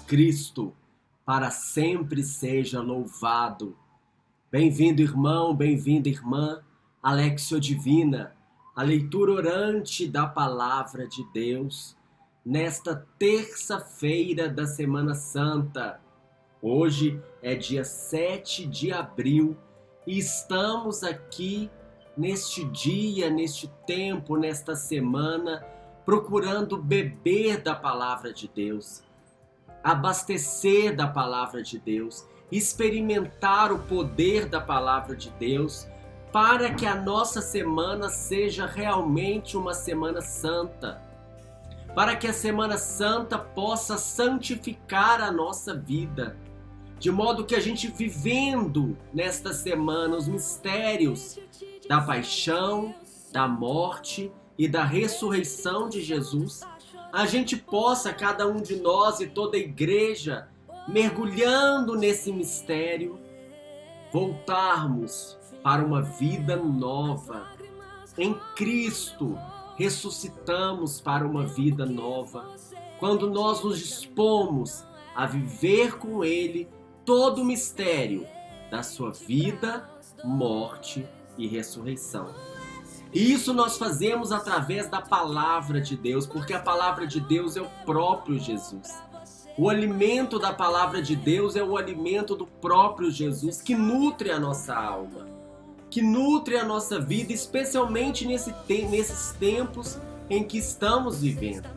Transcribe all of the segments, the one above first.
Cristo, para sempre seja louvado. Bem-vindo, irmão, bem-vinda, irmã, Alexio Divina, a leitura orante da Palavra de Deus, nesta terça-feira da Semana Santa. Hoje é dia 7 de abril e estamos aqui neste dia, neste tempo, nesta semana, procurando beber da Palavra de Deus, abastecer da Palavra de Deus, experimentar o poder da Palavra de Deus, para que a nossa semana seja realmente uma semana santa, para que a Semana Santa possa santificar a nossa vida, de modo que a gente, vivendo nesta semana os mistérios da paixão, da morte e da ressurreição de Jesus, a gente possa, cada um de nós e toda a igreja, mergulhando nesse mistério, voltarmos para uma vida nova. Em Cristo, ressuscitamos para uma vida nova, quando nós nos dispomos a viver com Ele todo o mistério da sua vida, morte e ressurreição. E isso nós fazemos através da Palavra de Deus, porque a Palavra de Deus é o próprio Jesus. O alimento da Palavra de Deus é o alimento do próprio Jesus, que nutre a nossa alma, que nutre a nossa vida, especialmente nesses tempos em que estamos vivendo.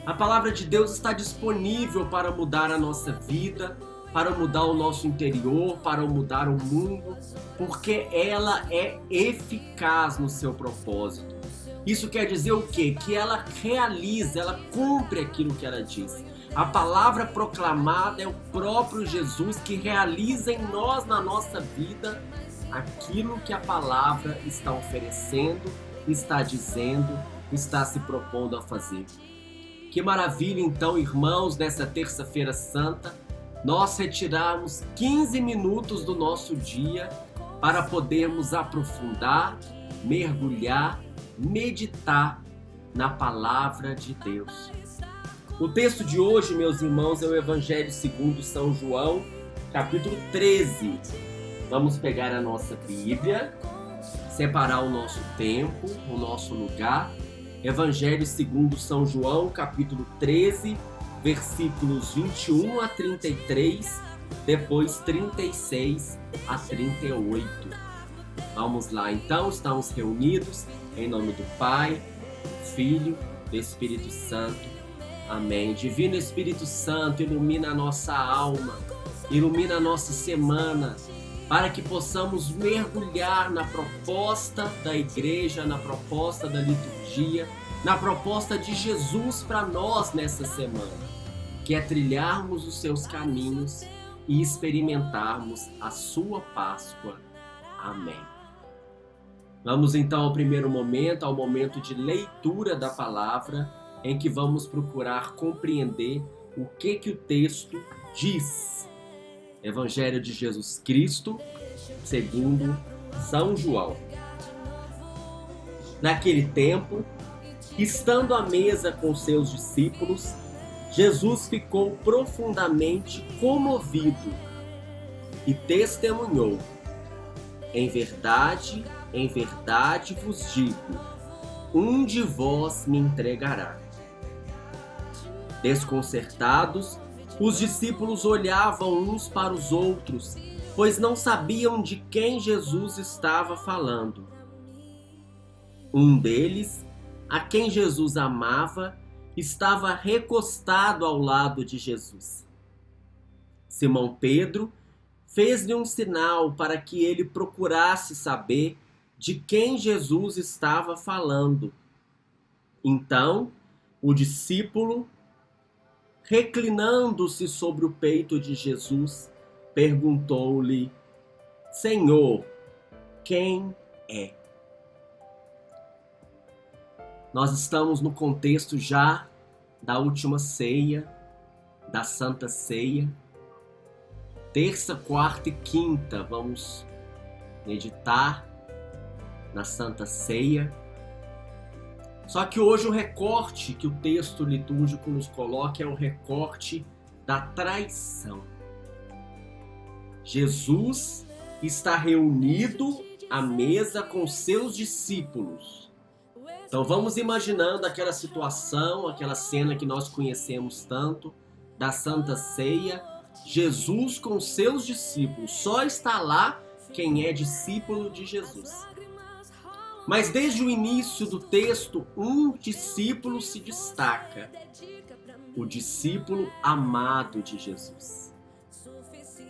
A Palavra de Deus está disponível para mudar a nossa vida, para mudar o nosso interior, para mudar o mundo, porque ela é eficaz no seu propósito. Isso quer dizer o quê? Que ela realiza, ela cumpre aquilo que ela diz. A palavra proclamada é o próprio Jesus que realiza em nós, na nossa vida, aquilo que a palavra está oferecendo, está dizendo, está se propondo a fazer. Que maravilha, então, irmãos, nessa terça-feira santa, nós retirarmos 15 minutos do nosso dia para podermos aprofundar, mergulhar, meditar na Palavra de Deus. O texto de hoje, meus irmãos, é o Evangelho segundo São João, capítulo 13. Vamos pegar a nossa Bíblia, separar o nosso tempo, o nosso lugar. Evangelho segundo São João, capítulo 13, versículos 21 a 33, depois 36 a 38. Vamos lá, então, estamos reunidos em nome do Pai, do Filho, do Espírito Santo. Amém. Divino Espírito Santo, ilumina a nossa alma, ilumina a nossa semana, para que possamos mergulhar na proposta da igreja, na proposta da liturgia, na proposta de Jesus para nós nessa semana, que é trilharmos os seus caminhos e experimentarmos a sua Páscoa. Amém. Vamos então ao primeiro momento, ao momento de leitura da palavra, em que vamos procurar compreender o que o texto diz. Evangelho de Jesus Cristo, segundo São João. Naquele tempo, estando à mesa com seus discípulos, Jesus ficou profundamente comovido e testemunhou: em verdade vos digo, um de vós me entregará. Desconcertados, os discípulos olhavam uns para os outros, pois não sabiam de quem Jesus estava falando. Um deles, a quem Jesus amava, estava recostado ao lado de Jesus. Simão Pedro fez-lhe um sinal para que ele procurasse saber de quem Jesus estava falando. Então, o discípulo, reclinando-se sobre o peito de Jesus, perguntou-lhe: Senhor, quem é? Nós estamos no contexto já da última ceia, da Santa Ceia. Terça, quarta e quinta vamos meditar na Santa Ceia. Só que hoje o recorte que o texto litúrgico nos coloca é um recorte da traição. Jesus está reunido à mesa com seus discípulos. Então vamos imaginando aquela situação, aquela cena que nós conhecemos tanto, da Santa Ceia. Jesus com seus discípulos. Só está lá quem é discípulo de Jesus. Mas desde o início do texto, um discípulo se destaca. O discípulo amado de Jesus.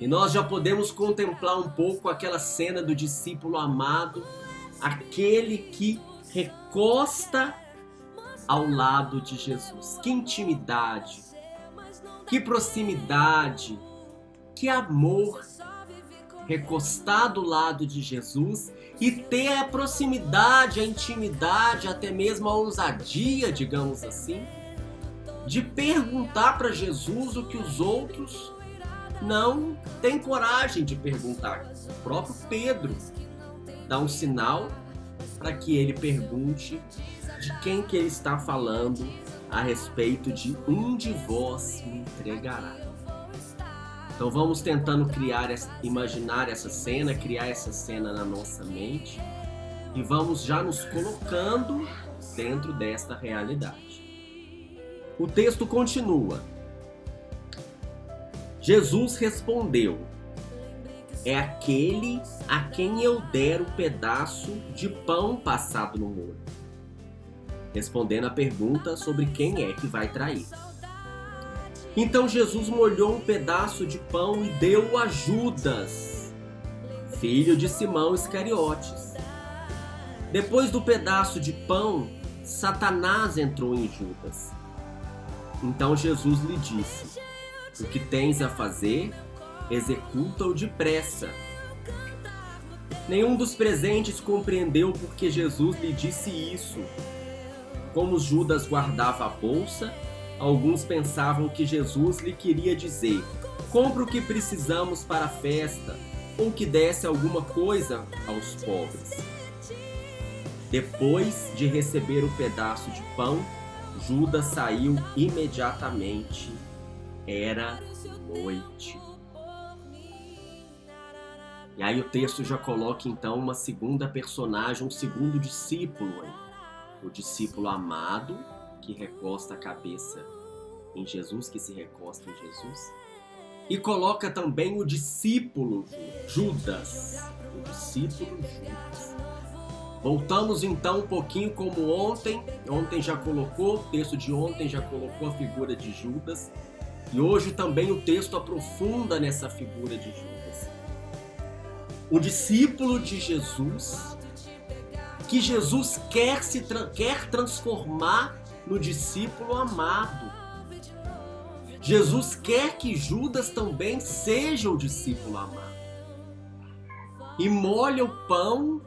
E nós já podemos contemplar um pouco aquela cena do discípulo amado, aquele que recosta ao lado de Jesus. Que intimidade, que proximidade, que amor, recostar do lado de Jesus e ter a proximidade, a intimidade, até mesmo a ousadia, digamos assim, de perguntar para Jesus o que os outros não têm coragem de perguntar. O próprio Pedro dá um sinal para que ele pergunte de quem que ele está falando a respeito de um de vós me entregará. Então vamos tentando imaginar essa cena, criar essa cena na nossa mente e vamos já nos colocando dentro desta realidade. O texto continua. Jesus respondeu: é aquele a quem eu der o pedaço de pão passado no molho. Respondendo a pergunta sobre quem é que vai trair. Então Jesus molhou um pedaço de pão e deu a Judas, filho de Simão Iscariotes. Depois do pedaço de pão, Satanás entrou em Judas. Então Jesus lhe disse: o que tens a fazer, executa-o depressa. Nenhum dos presentes compreendeu porque Jesus lhe disse isso. Como Judas guardava a bolsa, alguns pensavam que Jesus lhe queria dizer: compra o que precisamos para a festa, ou que desse alguma coisa aos pobres. Depois de receber o pedaço de pão, Judas saiu imediatamente. Era noite. E aí o texto já coloca então uma segunda personagem, um segundo discípulo aí. O discípulo amado, que recosta a cabeça em Jesus, que se recosta em Jesus. E coloca também o discípulo Judas. O discípulo Judas. Voltamos então um pouquinho como ontem. Ontem já colocou, o texto de ontem já colocou a figura de Judas. E hoje também o texto aprofunda nessa figura de Judas. O discípulo de Jesus, que Jesus quer transformar no discípulo amado. Jesus quer que Judas também seja o discípulo amado. E molha o pão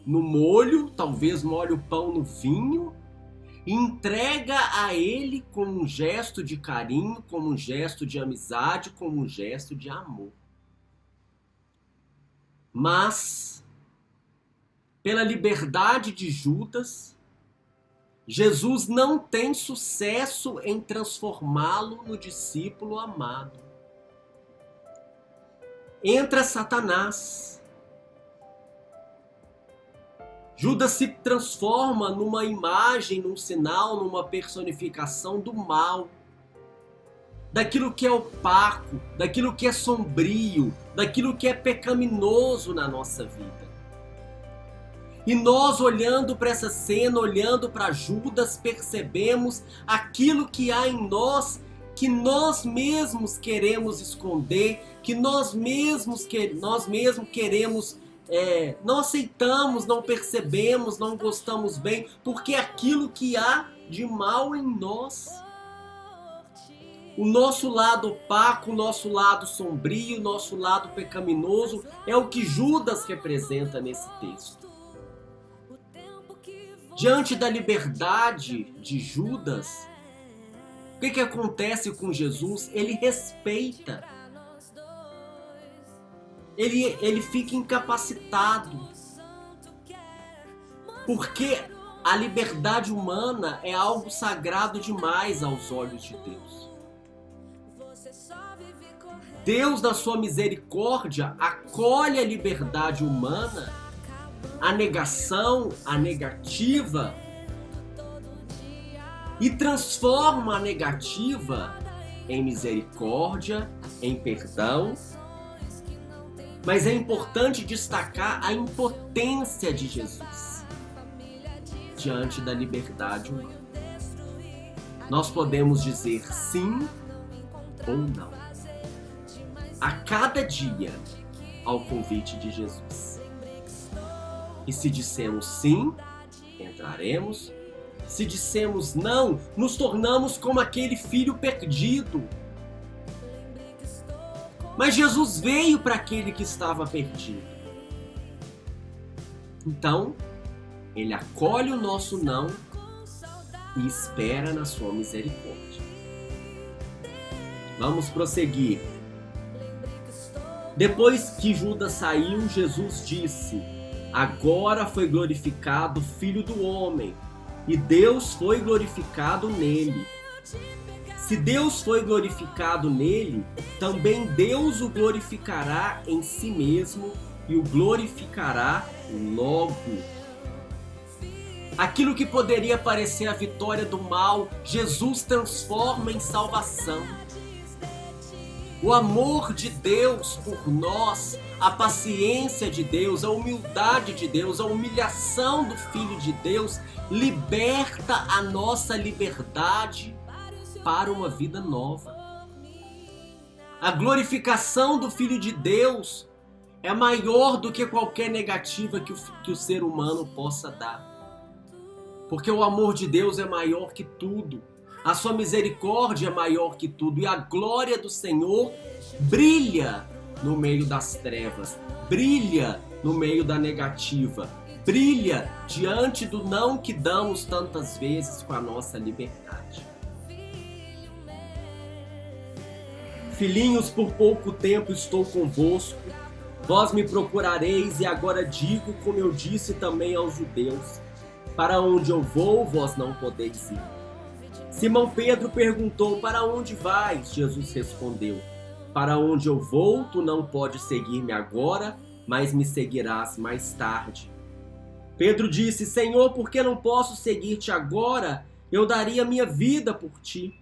no molho, talvez molhe o pão no vinho, e entrega a ele como um gesto de carinho, como um gesto de amizade, como um gesto de amor. Mas, pela liberdade de Judas, Jesus não tem sucesso em transformá-lo no discípulo amado. Entra Satanás. Judas se transforma numa imagem, num sinal, numa personificação do mal. Daquilo que é opaco, daquilo que é sombrio, daquilo que é pecaminoso na nossa vida. E nós, olhando para essa cena, olhando para Judas, percebemos aquilo que há em nós, que nós mesmos queremos esconder, que nós mesmos queremos, não aceitamos, não percebemos, não gostamos bem, porque é aquilo que há de mal em nós. O nosso lado opaco, o nosso lado sombrio, o nosso lado pecaminoso é o que Judas representa nesse texto. Diante da liberdade de Judas, o que acontece com Jesus? Ele respeita. Ele fica incapacitado. Porque a liberdade humana é algo sagrado demais aos olhos de Deus. Deus, na sua misericórdia, acolhe a liberdade humana, a negação, a negativa, e transforma a negativa em misericórdia, em perdão. Mas é importante destacar a impotência de Jesus diante da liberdade humana. Nós podemos dizer sim ou não a cada dia ao convite de Jesus. E se dissemos sim, entraremos. Se dissemos não, nos tornamos como aquele filho perdido. Mas Jesus veio para aquele que estava perdido. Então, ele acolhe o nosso não e espera na sua misericórdia. Vamos prosseguir. Depois que Judas saiu, Jesus disse: agora foi glorificado o Filho do Homem, e Deus foi glorificado nele. Se Deus foi glorificado nele, também Deus o glorificará em si mesmo e o glorificará logo. Aquilo que poderia parecer a vitória do mal, Jesus transforma em salvação. O amor de Deus por nós, a paciência de Deus, a humildade de Deus, a humilhação do Filho de Deus, liberta a nossa liberdade para uma vida nova. A glorificação do Filho de Deus é maior do que qualquer negativa que o ser humano possa dar. Porque o amor de Deus é maior que tudo. A sua misericórdia é maior que tudo. E a glória do Senhor brilha no meio das trevas. Brilha no meio da negativa. Brilha diante do não que damos tantas vezes com a nossa liberdade. Filhinhos, por pouco tempo estou convosco. Vós me procurareis e agora digo, como eu disse também aos judeus: para onde eu vou, vós não podeis ir. Simão Pedro perguntou: para onde vais? Jesus respondeu: para onde eu vou, tu não podes seguir-me agora, mas me seguirás mais tarde. Pedro disse: Senhor, por que não posso seguir-te agora? Eu daria minha vida por ti.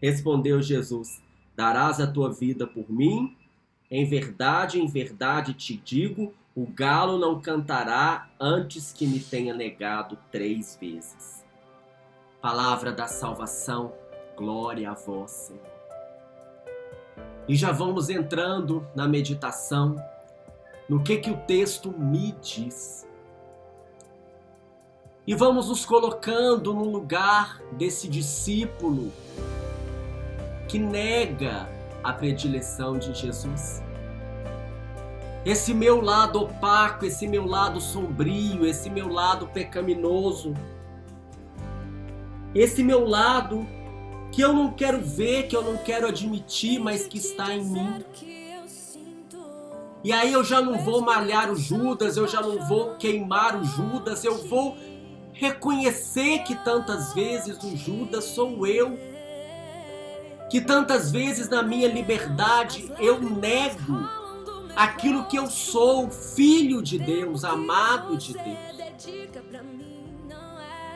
Respondeu Jesus: darás a tua vida por mim? Em verdade te digo, o galo não cantará antes que me tenha negado 3 vezes. Palavra da salvação, glória a vós, Senhor. E já vamos entrando na meditação, no que o texto me diz. E vamos nos colocando no lugar desse discípulo que nega a predileção de Jesus. Esse meu lado opaco, esse meu lado sombrio, esse meu lado pecaminoso, esse meu lado que eu não quero ver, que eu não quero admitir, mas que está em mim. E aí eu já não vou malhar o Judas, eu já não vou queimar o Judas, eu vou reconhecer que tantas vezes o Judas sou eu, que tantas vezes na minha liberdade eu nego aquilo que eu sou, filho de Deus, amado de Deus.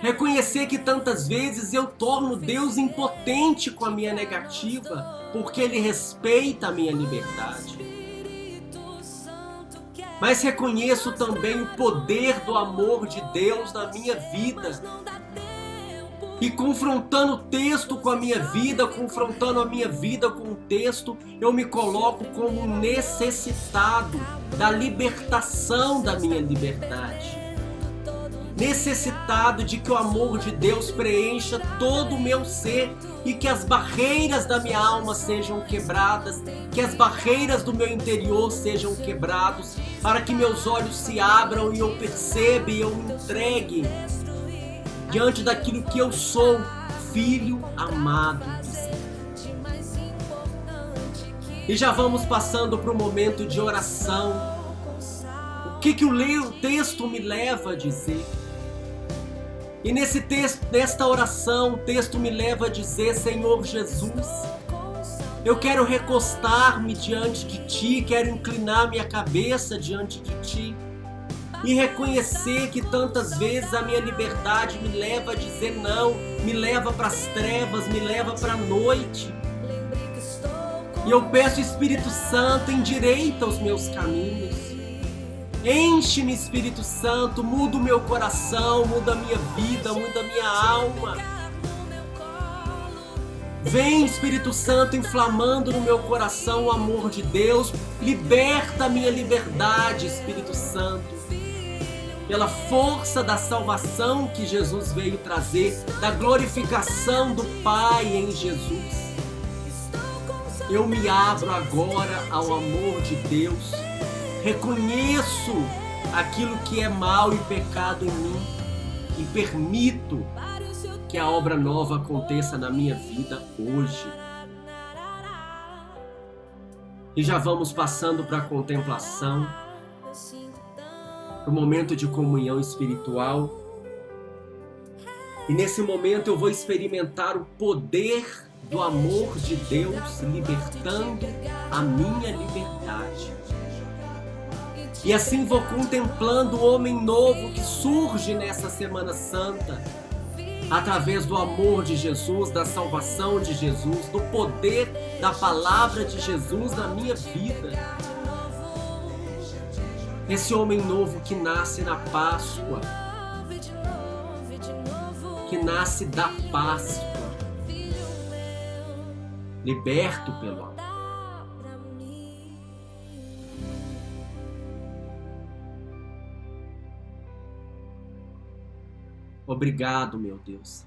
Reconhecer que tantas vezes eu torno Deus impotente com a minha negativa, porque Ele respeita a minha liberdade. Mas reconheço também o poder do amor de Deus na minha vida. E confrontando o texto com a minha vida, confrontando a minha vida com o texto, eu me coloco como necessitado da libertação da minha liberdade. Necessitado de que o amor de Deus preencha todo o meu ser e que as barreiras da minha alma sejam quebradas, que as barreiras do meu interior sejam quebradas, para que meus olhos se abram e eu perceba e eu me entregue diante daquilo que eu sou, filho amado de Deus. E já vamos passando para o momento de oração. O que o texto me leva a dizer? E nesse texto, nesta oração, o texto me leva a dizer: Senhor Jesus, Eu quero recostar-me diante de Ti, quero inclinar minha cabeça diante de Ti e reconhecer que tantas vezes a minha liberdade me leva a dizer não, me leva para as trevas, me leva para a noite. E eu peço, Espírito Santo, endireita os meus caminhos. Enche-me, Espírito Santo, muda o meu coração, muda a minha vida, muda a minha alma. Vem, Espírito Santo, inflamando no meu coração o amor de Deus. Liberta a minha liberdade, Espírito Santo. Pela força da salvação que Jesus veio trazer, da glorificação do Pai em Jesus. Eu me abro agora ao amor de Deus. Reconheço aquilo que é mal e pecado em mim e permito que a obra nova aconteça na minha vida hoje. E já vamos passando para a contemplação, para o momento de comunhão espiritual. E nesse momento eu vou experimentar o poder do amor de Deus libertando a minha liberdade. E assim vou contemplando o homem novo que surge nessa Semana Santa, através do amor de Jesus, da salvação de Jesus, do poder da palavra de Jesus na minha vida. Esse homem novo que nasce na Páscoa, que nasce da Páscoa, liberto pelo amor. Obrigado, meu Deus,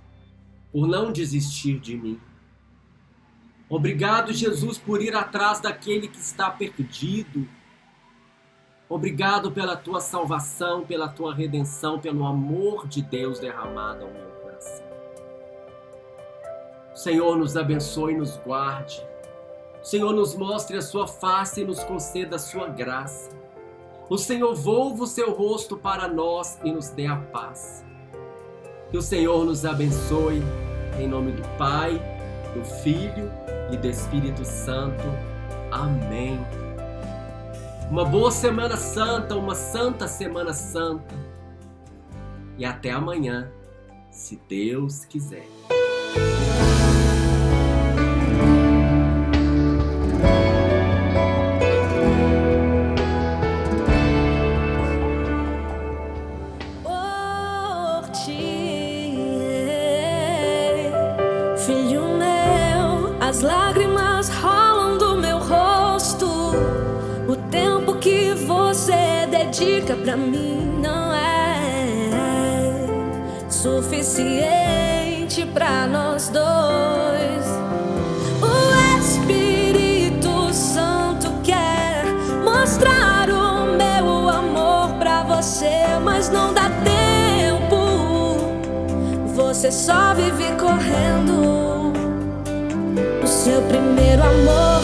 por não desistir de mim. Obrigado, Jesus, por ir atrás daquele que está perdido. Obrigado pela tua salvação, pela tua redenção, pelo amor de Deus derramado ao meu coração. O Senhor nos abençoe e nos guarde. O Senhor nos mostre a sua face e nos conceda a sua graça. O Senhor volva o seu rosto para nós e nos dê a paz. Que o Senhor nos abençoe, em nome do Pai, do Filho e do Espírito Santo. Amém. Uma boa Semana Santa, uma santa Semana Santa. E até amanhã, se Deus quiser. Filho meu, as lágrimas rolam do meu rosto. O tempo que você dedica pra mim não é suficiente pra nós dois. O Espírito Santo quer mostrar o meu amor pra você, mas não dá tempo. Você só vive correndo. O seu primeiro amor